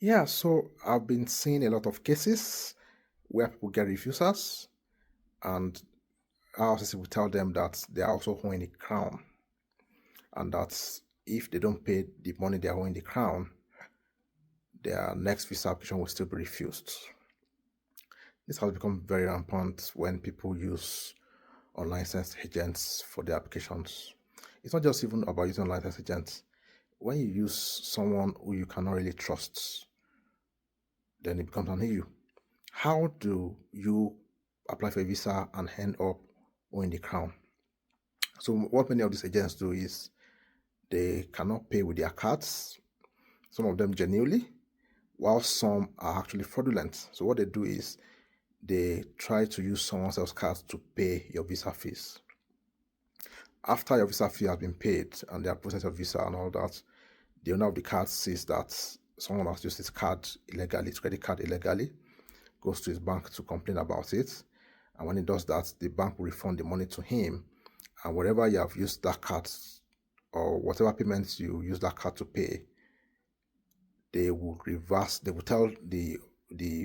Yeah, so I've been seeing a lot of cases where people get refusals, and RCC will tell them that they are also owing the crown, and that if they don't pay the money they are owing the crown, their next visa application will still be refused. This has become very rampant when people use unlicensed agents for their applications. It's not just even about using unlicensed agents. When you use someone who you cannot really trust, then it becomes an issue. How do you apply for a visa and end up owing the crown? So what many of these agents do is they cannot pay with their cards, some of them genuinely, while some are actually fraudulent. So what they do is they try to use someone else's cards to pay your visa fees. After your visa fee has been paid and they have processed your visa and all that, the owner of the card sees that someone has used his card illegally, his credit card illegally, goes to his bank to complain about it. And when he does that, the bank will refund the money to him. And wherever you have used that card or whatever payments you use that card to pay, they will reverse, they will tell the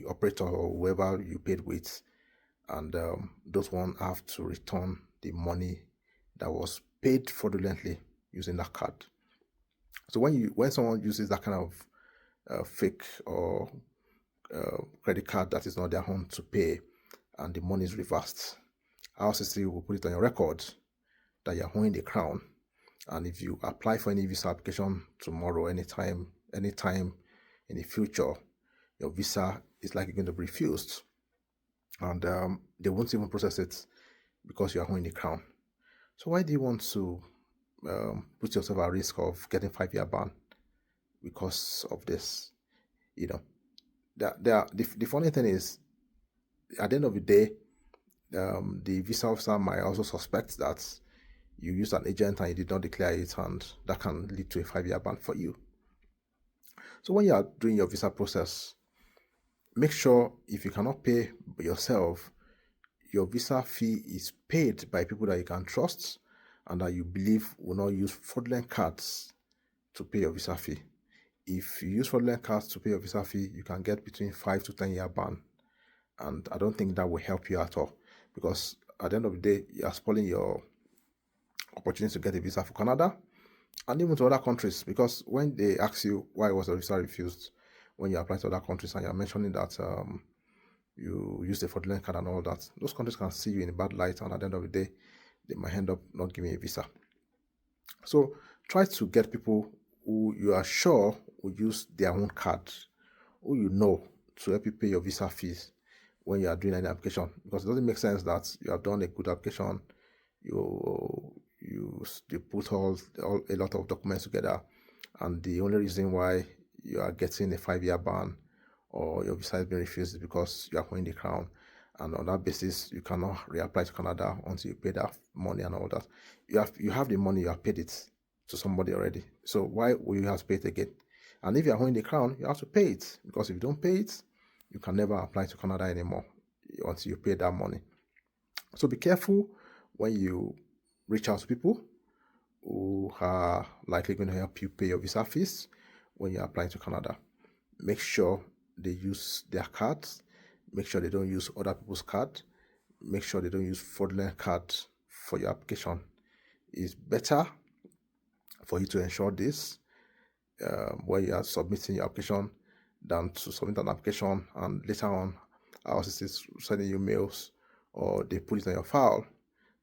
operator or whoever you paid with, and those one have to return the money that was paid fraudulently using that card. So when someone uses that kind of fake or credit card that is not their own to pay, and the money is reversed, RCC will put it on your record that you're owing the crown. And if you apply for any visa application tomorrow, anytime in the future, your visa is likely going to be refused, and they won't even process it because you are owing the crown. So why do you want to put yourself at risk of getting 5-year ban because of this? You know, the funny thing is, at the end of the day, the visa officer might also suspect that you used an agent and you did not declare it, and that can lead to a 5-year ban for you. So when you are doing your visa process, make sure if you cannot pay yourself, your visa fee is paid by people that you can trust and that you believe will not use fraudulent cards to pay your visa fee. If you use fraudulent cards to pay your visa fee, you can get between 5 to 10-year ban. And I don't think that will help you at all, because at the end of the day, you are spoiling your opportunity to get a visa for Canada and even to other countries. Because when they ask you why was the visa refused when you apply to other countries and you're mentioning that you use the fraudulent card and all that, those countries can see you in a bad light, and at the end of the day, they might end up not giving you a visa. So try to get people who you are sure will use their own card, who you know, to help you pay your visa fees when you are doing any application, because it doesn't make sense that you have done a good application, you put all a lot of documents together, and the only reason why you are getting a 5-year ban or your visa has been refused is because you are owing the crown, and on that basis you cannot reapply to Canada until you pay that money and all that. You have the money, you have paid it to somebody already, so why will you have to pay it again? And if you are owing the crown, you have to pay it, because if you don't pay it, you can never apply to Canada anymore until you pay that money. So be careful when you reach out to people who are likely going to help you pay your visa fees when you're applying to Canada. Make sure they use their cards. Make sure they don't use other people's cards. Make sure they don't use fraudulent cards for your application. It's better for you to ensure this when you are submitting your application than to submit an application and later on RCC is sending you mails or they put it on your file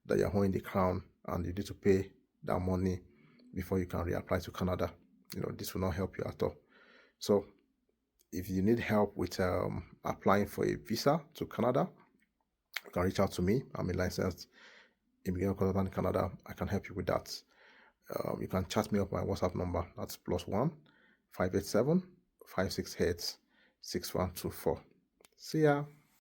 that you're owing the crown and you need to pay that money before you can reapply to Canada. This will not help you at all. So if you need help with applying for a visa to Canada, you can reach out to me. I'm a licensed immigrant consultant in Canada. I can help you with that. You can chat me up my WhatsApp number. That's +1 587 568 6124. See ya.